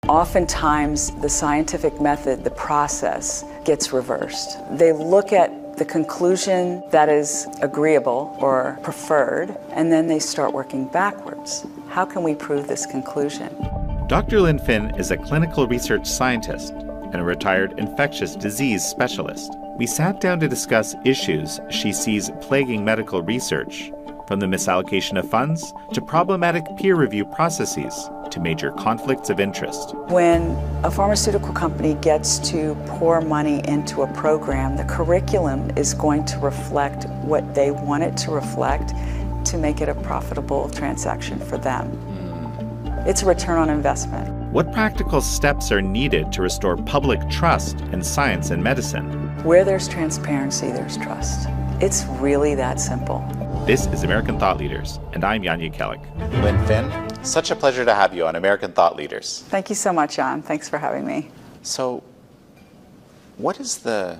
Oftentimes, the scientific method, the process, gets reversed. They look at the conclusion that is agreeable or preferred, and then they start working backwards. How can we prove this conclusion? Dr. Lynn Fynn is a clinical research scientist and a retired infectious disease specialist. We sat down to discuss issues she sees plaguing medical research, from the misallocation of funds to problematic peer review processes to major conflicts of interest. When a pharmaceutical company gets to pour money into a program, the curriculum is going to reflect what they want it to reflect to make it a profitable transaction for them. It's a return on investment. What practical steps are needed to restore public trust in science and medicine? Where there's transparency, there's trust. It's really that simple. This is American Thought Leaders, and I'm Jan Jekielek. Lynn Fynn, such a pleasure to have you on American Thought Leaders. Thank you so much, Jan. Thanks for having me. So, what is the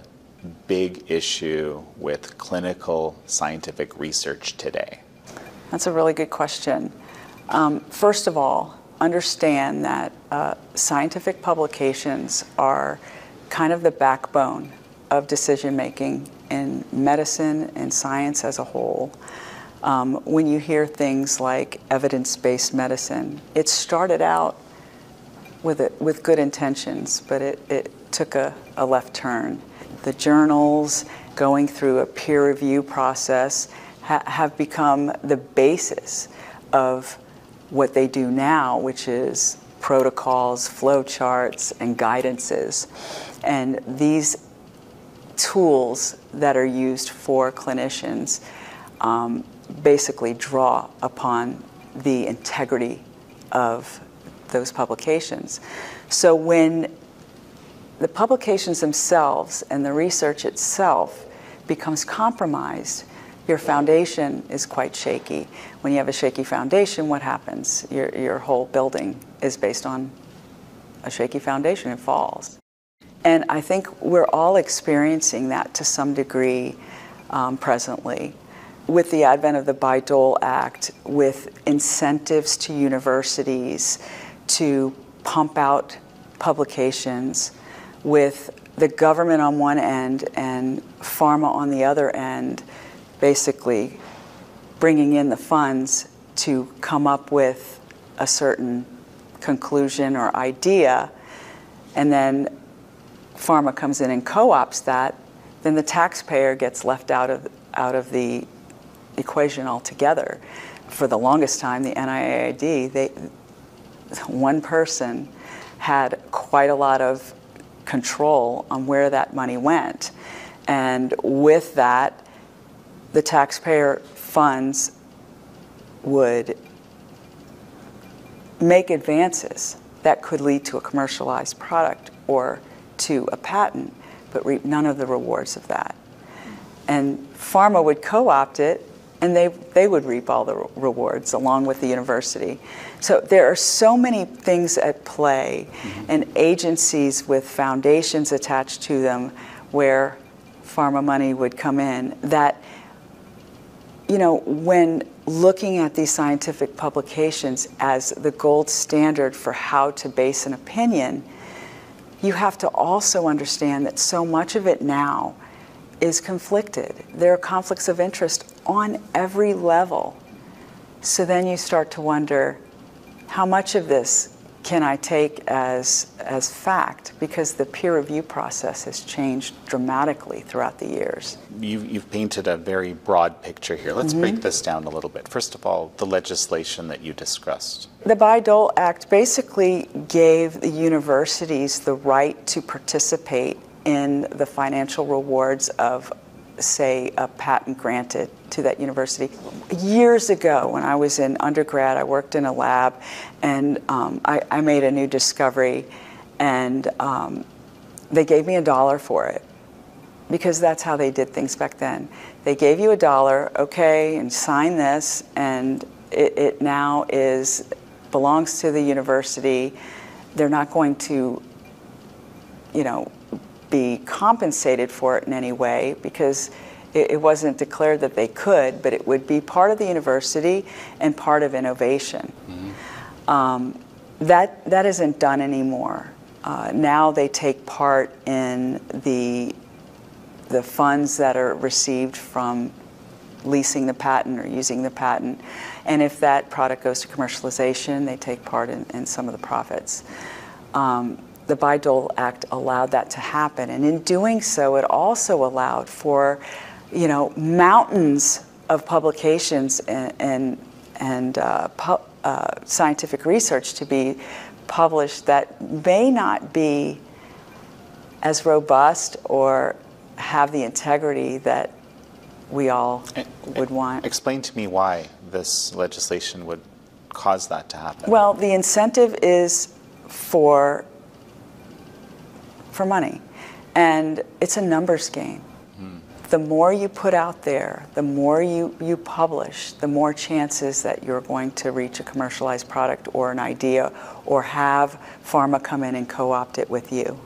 big issue with clinical scientific research today? That's a really good question. First of all, understand that scientific publications are kind of the backbone of decision-making in medicine and science as a whole. When you hear things like evidence-based medicine, it started out with good intentions, but it took a left turn. The journals going through a peer review process have become the basis of what they do now, which is protocols, flow charts, and guidances. And these tools that are used for clinicians basically draw upon the integrity of those publications. So when the publications themselves and the research itself becomes compromised, your foundation is quite shaky. When you have a shaky foundation, what happens? Your whole building is based on a shaky foundation. It falls. And I think we're all experiencing that to some degree presently. With the advent of the Bayh-Dole Act, with incentives to universities to pump out publications, with the government on one end and pharma on the other end, basically bringing in the funds to come up with a certain conclusion or idea, and then pharma comes in and co-ops that, then the taxpayer gets left out of the equation altogether. For the longest time, the NIAID, one person had quite a lot of control on where that money went. And with that, the taxpayer funds would make advances that could lead to a commercialized product or to a patent, but reap none of the rewards of that. And pharma would co-opt it, and they would reap all the rewards along with the university. So there are so many things at play, and agencies with foundations attached to them where pharma money would come in, that, you know, when looking at these scientific publications as the gold standard for how to base an opinion, you have to also understand that so much of it now is conflicted. There are conflicts of interest on every level. So then you start to wonder, how much of this can I take as fact? Because the peer review process has changed dramatically throughout the years. You've painted a very broad picture here. Let's break this down a little bit. First of all, the legislation that you discussed. The Bayh-Dole Act basically gave the universities the right to participate in the financial rewards of, say, a patent granted to that university. Years ago, when I was in undergrad, I worked in a lab, and I made a new discovery, and they gave me $1 for it, because that's how they did things back then. They gave you $1, okay, and sign this, and it now belongs to the university. They're not going to, be compensated for it in any way, because it wasn't declared that they could, but it would be part of the university and part of innovation. that isn't done anymore. Now they take part in the funds that are received from leasing the patent or using the patent. And if that product goes to commercialization, they take part in some of the profits. The Bayh-Dole Act allowed that to happen. And in doing so, it also allowed for, mountains of publications and scientific research to be published that may not be as robust or have the integrity that we all would want. Explain to me why this legislation would cause that to happen. Well, the incentive is for money, and it's a numbers game. The more you put out there, the more you publish, the more chances that you're going to reach a commercialized product or an idea, or have pharma come in and co-opt it with you.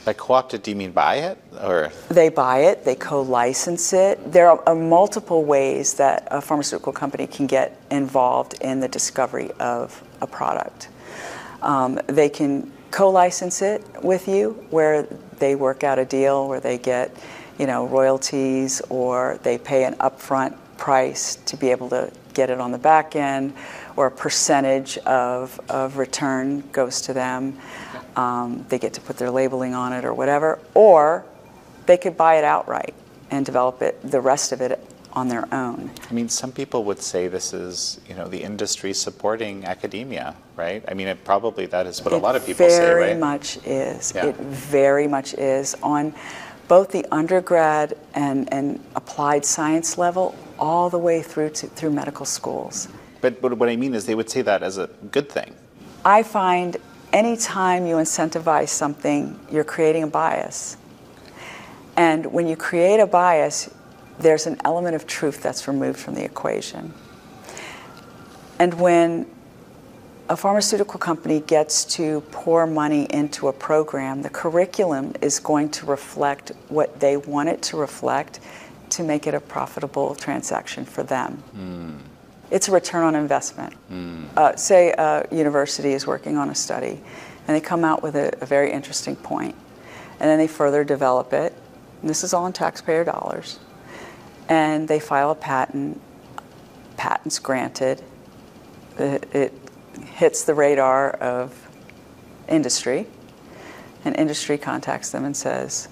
By co-opt it, do you mean buy it? Or they buy it, they co-license it. There are multiple ways that a pharmaceutical company can get involved in the discovery of a product. They can co-license it with you, where they work out a deal where they get royalties, or they pay an upfront price to be able to get it on the back end, or a percentage of return goes to them. They get to put their labeling on it or whatever, or they could buy it outright and develop the rest of it on their own. I mean, some people would say this is, the industry supporting academia, right? I mean, that is what a lot of people say, right? It very much is. Yeah. It very much is on both the undergrad and applied science level, all the way through medical schools. But what I mean is, they would say that as a good thing. I find anytime you incentivize something, you're creating a bias. And when you create a bias, there's an element of truth that's removed from the equation. And when a pharmaceutical company gets to pour money into a program, the curriculum is going to reflect what they want it to reflect to make it a profitable transaction for them. It's a return on investment. Say a university is working on a study, and they come out with a very interesting point, and then they further develop it. And this is all in taxpayer dollars. And they file a patent. Patent's granted. It hits the radar of industry, and industry contacts them and says,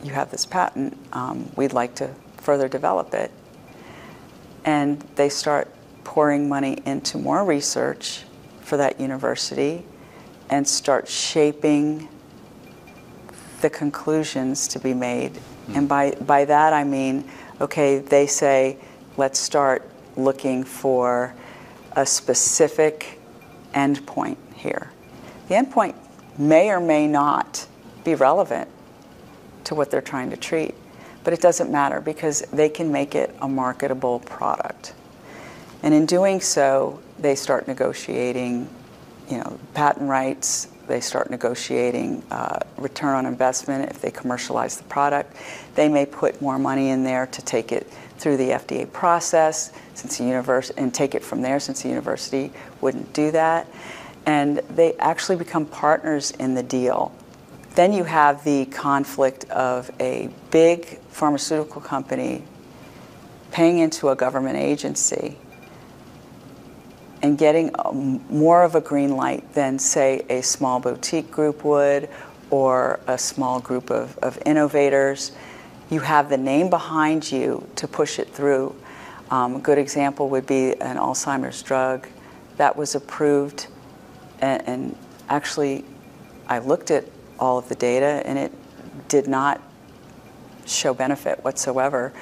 you have this patent, we'd like to further develop it. And they start pouring money into more research for that university and start shaping the conclusions to be made. And by that I mean, okay, they say, let's start looking for a specific endpoint here. The endpoint may or may not be relevant to what they're trying to treat, but it doesn't matter because they can make it a marketable product. And in doing so, they start negotiating, patent rights. They start negotiating return on investment if they commercialize the product. They may put more money in there to take it through the FDA process, and take it from there, since the university wouldn't do that. And they actually become partners in the deal. Then you have the conflict of a big pharmaceutical company paying into a government agency and getting more of a green light than, say, a small boutique group would, or a small group of innovators. You have the name behind you to push it through. A good example would be an Alzheimer's drug that was approved, and actually I looked at all of the data and it did not show benefit whatsoever.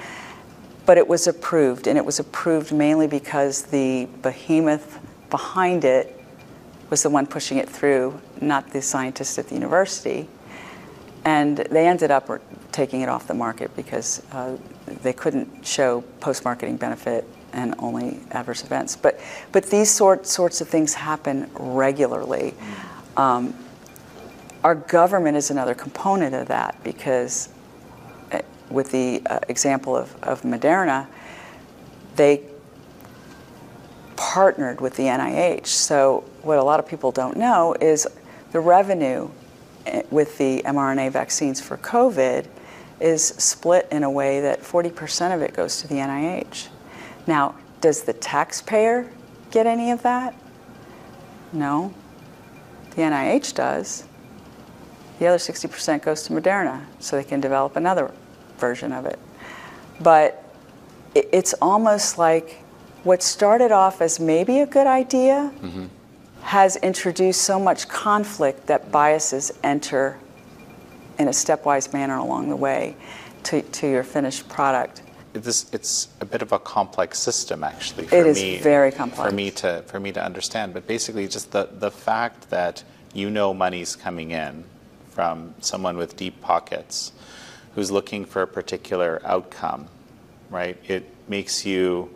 But it was approved, and it was approved mainly because the behemoth behind it was the one pushing it through, not the scientists at the university. And they ended up taking it off the market because they couldn't show post-marketing benefit and only adverse events. But these sorts of things happen regularly. Our government is another component of that, because with the example of Moderna, they partnered with the NIH. So what a lot of people don't know is the revenue with the mRNA vaccines for COVID is split in a way that 40% of it goes to the NIH. Now, does the taxpayer get any of that? No. The NIH does. The other 60% goes to Moderna, so they can develop another version of it. But it's almost like what started off as maybe a good idea has introduced so much conflict that biases enter in a stepwise manner along the way to your finished product. It's a bit of a complex system, actually. For It is me, very complex. For me to understand. But basically, just the fact that you know money's coming in from someone with deep pockets who's looking for a particular outcome, right? It makes you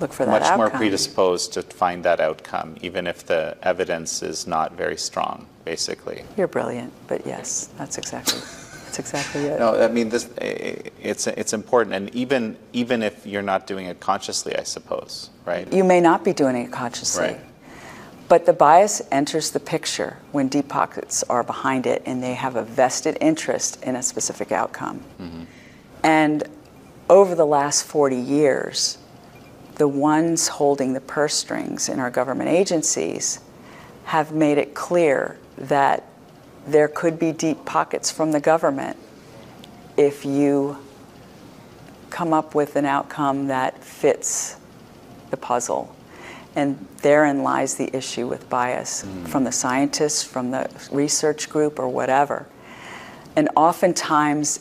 Look for that much more outcome. predisposed to find that outcome, even if the evidence is not very strong, basically. You're brilliant, but yes, that's exactly it. No, I mean, it's important, and even if you're not doing it consciously, I suppose, right? You may not be doing it consciously. Right. But the bias enters the picture when deep pockets are behind it and they have a vested interest in a specific outcome. And over the last 40 years, the ones holding the purse strings in our government agencies have made it clear that there could be deep pockets from the government if you come up with an outcome that fits the puzzle. And therein lies the issue with bias from the scientists, from the research group, or whatever. And oftentimes,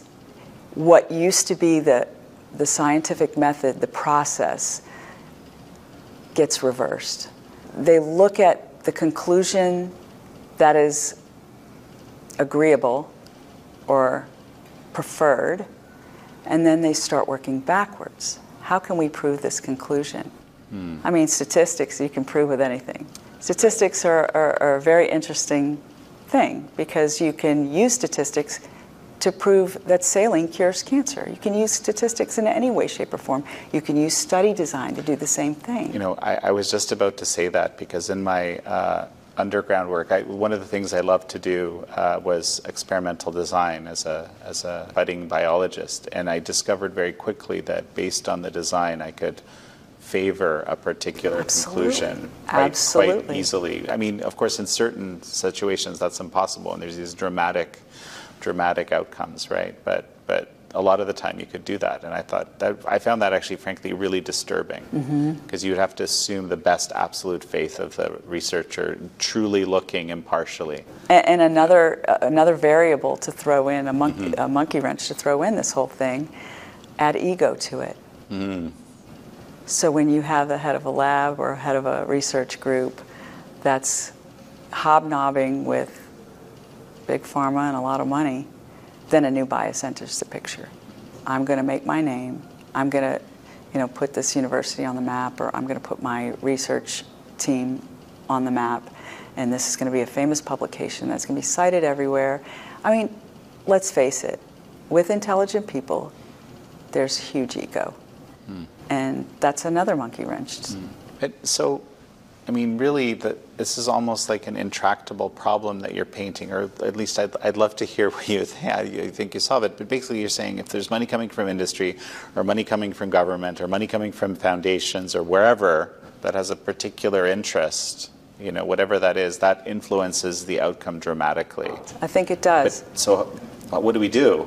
what used to be the scientific method, the process, gets reversed. They look at the conclusion that is agreeable or preferred, and then they start working backwards. How can we prove this conclusion? I mean, statistics, you can prove with anything. Statistics are a very interesting thing because you can use statistics to prove that saline cures cancer. You can use statistics in any way, shape, or form. You can use study design to do the same thing. You know, I was just about to say that because in my underground work, one of the things I loved to do was experimental design as a budding biologist, and I discovered very quickly that based on the design, I could favor a particular conclusion quite easily. I mean, of course, in certain situations that's impossible, and there's these dramatic outcomes, right? But a lot of the time you could do that, and I found that actually, frankly, really disturbing because you would have to assume the best absolute faith of the researcher, truly looking impartially. And another variable to throw in, a monkey wrench to throw in this whole thing, add ego to it. So when you have the head of a lab or head of a research group that's hobnobbing with big pharma and a lot of money, then a new bias enters the picture. I'm going to make my name. I'm going to, put this university on the map, or I'm going to put my research team on the map, and this is going to be a famous publication that's going to be cited everywhere. I mean, let's face it, with intelligent people, there's huge ego. And that's another monkey wrench. So, I mean, really, this is almost like an intractable problem that you're painting, or at least I'd love to hear what you think you solve it. But basically, you're saying if there's money coming from industry, or money coming from government, or money coming from foundations, or wherever that has a particular interest, whatever that is, that influences the outcome dramatically. I think it does. But, so, what do we do?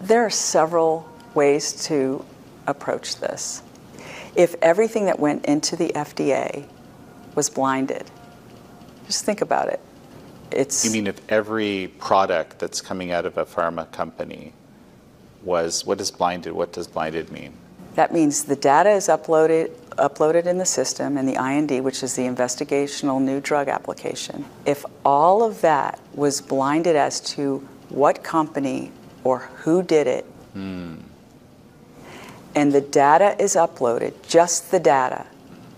There are several ways to approach this. If everything that went into the FDA was blinded, just think about it. You mean if every product that's coming out of a pharma company was, what does blinded mean? That means the data is uploaded in the system, and the IND, which is the investigational new drug application. If all of that was blinded as to what company or who did it, and the data is uploaded, just the data,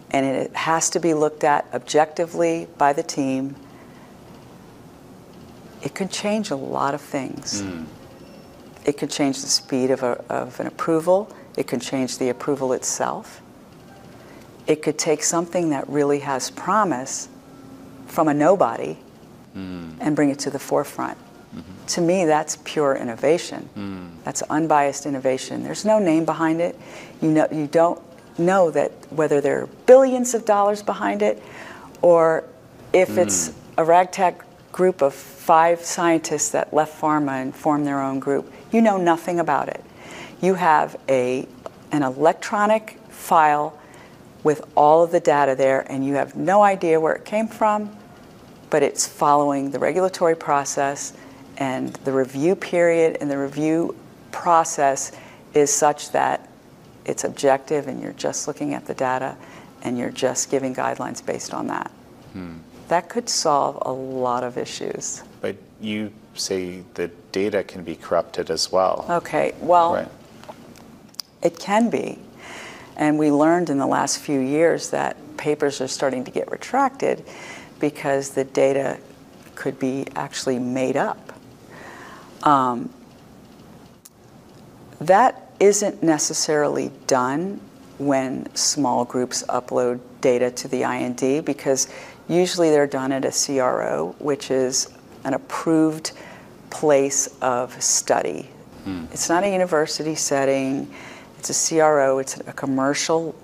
and it has to be looked at objectively by the team, it could change a lot of things. It could change the speed of an approval. It can change the approval itself. it could take something that really has promise from a nobody and bring it to the forefront. To me, that's pure innovation. That's unbiased innovation. There's no name behind it. You don't know that whether there are billions of dollars behind it, or if it's a ragtag group of 5 scientists that left pharma and formed their own group. You know nothing about it. You have an electronic file with all of the data there, and you have no idea where it came from, but it's following the regulatory process, and the review period and the review process is such that it's objective, and you're just looking at the data, and you're just giving guidelines based on that. That could solve a lot of issues. But you say the data can be corrupted as well. Okay, well, Right. It can be. And we learned in the last few years that papers are starting to get retracted because the data could be actually made up. That isn't necessarily done when small groups upload data to the IND, because usually they're done at a CRO, which is an approved place of study. It's not a university setting. It's a CRO. It's a commercial,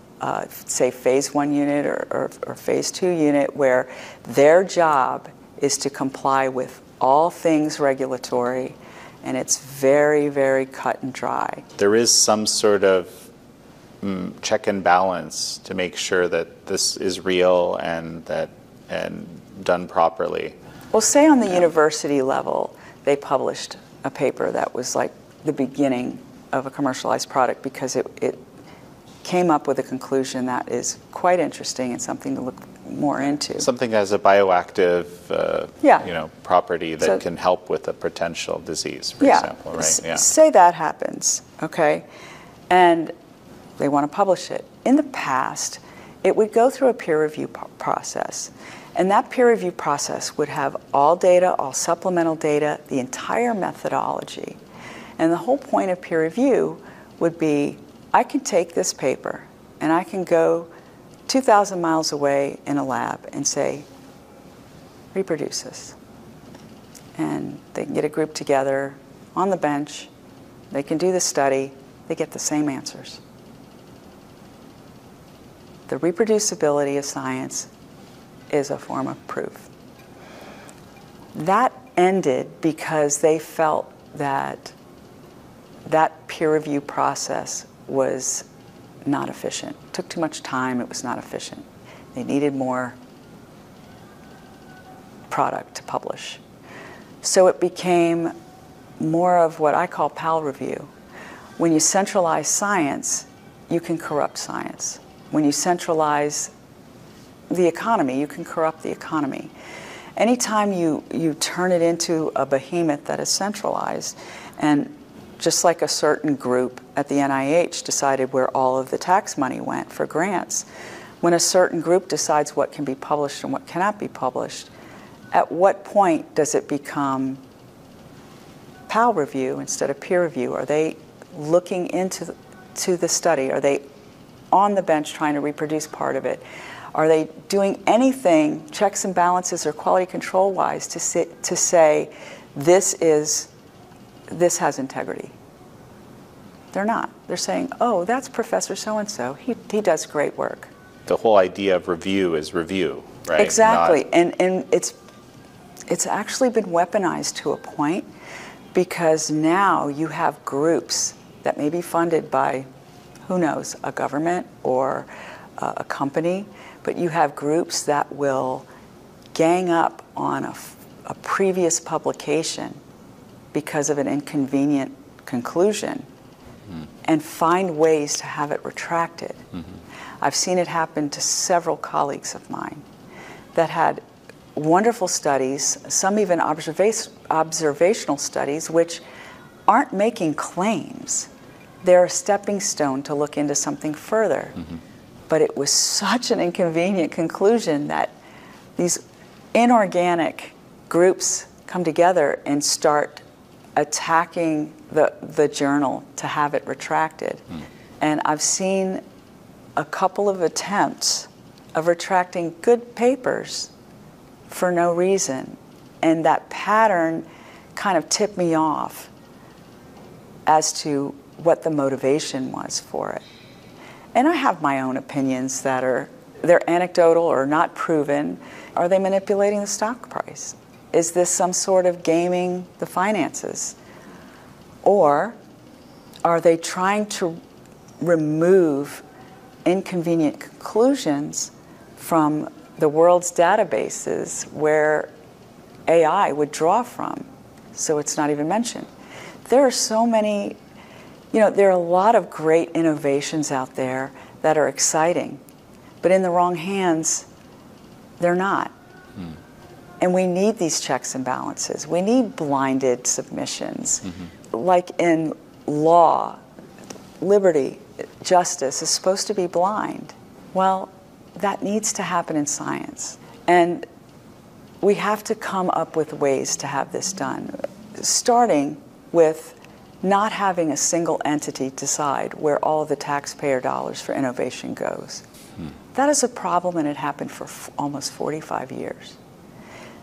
say, phase 1 unit or phase 2 unit, where their job is to comply with all things regulatory, and it's very, very cut and dry. There is some sort of check and balance to make sure that this is real and done properly. Well, say on the university level, they published a paper that was like the beginning of a commercialized product, because it came up with a conclusion that is quite interesting and something to look more into. Something that has a bioactive Yeah. property that So- can help with a potential disease, for Yeah. example, right? Yeah. Say that happens, okay? And they want to publish it. In the past, it would go through a peer review process. And that peer review process would have all data, all supplemental data, the entire methodology. And the whole point of peer review would be, I can take this paper and I can go 2,000 miles away in a lab and say, reproduce this. And they can get a group together on the bench, they can do the study, they get the same answers. The reproducibility of science is a form of proof. That ended because they felt that that peer review process was not efficient. It took too much time, it was not efficient. They needed more product to publish. So it became more of what I call PAL review. When you centralize science, you can corrupt science. When you centralize the economy, you can corrupt the economy. Anytime you turn it into a behemoth that is centralized, and just like a certain group at the NIH decided where all of the tax money went for grants, when a certain group decides what can be published and what cannot be published, at what point does it become PAL review instead of peer review? Are they looking into the study? Are they on the bench trying to reproduce part of it? Are they doing anything, checks and balances or quality control wise, to say this has integrity? They're not. They're saying, oh, that's Professor so-and-so. He does great work. The whole idea of review is review, right? Exactly. And it's actually been weaponized to a point, because now you have groups that may be funded by, who knows, a government or a company, but you have groups that will gang up on a previous publication because of an inconvenient conclusion and find ways to have it retracted. I've seen it happen to several colleagues of mine that had wonderful studies, some even observational studies, which aren't making claims. They're a stepping stone to look into something further. But it was such an inconvenient conclusion that these inorganic groups come together and start attacking the journal to have it retracted. And I've seen a couple of attempts of retracting good papers for no reason. And that pattern kind of tipped me off as to what the motivation was for it. And I have my own opinions that they're anecdotal or not proven. Are they manipulating the stock price? Is this some sort of gaming the finances? Or are they trying to remove inconvenient conclusions from the world's databases where AI would draw from, so it's not even mentioned? There are so many, there are a lot of great innovations out there that are exciting, but in the wrong hands, they're not. And we need these checks and balances. We need blinded submissions. Like in law, liberty, justice is supposed to be blind. Well, that needs to happen in science. And we have to come up with ways to have this done, starting with not having a single entity decide where all the taxpayer dollars for innovation goes. That is a problem, and it happened for almost 45 years.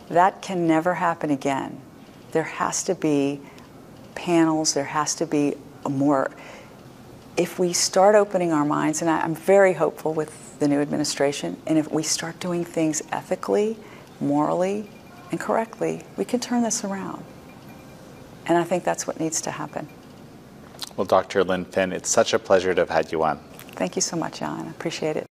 That can never happen again. There has to be panels, there has to be more. If we start opening our minds, and I'm very hopeful with the new administration, and if we start doing things ethically, morally, and correctly, we can turn this around. And I think that's what needs to happen. Well, Dr. Lynn Fynn, it's such a pleasure to have had you on. Thank you so much, Jan. I appreciate it.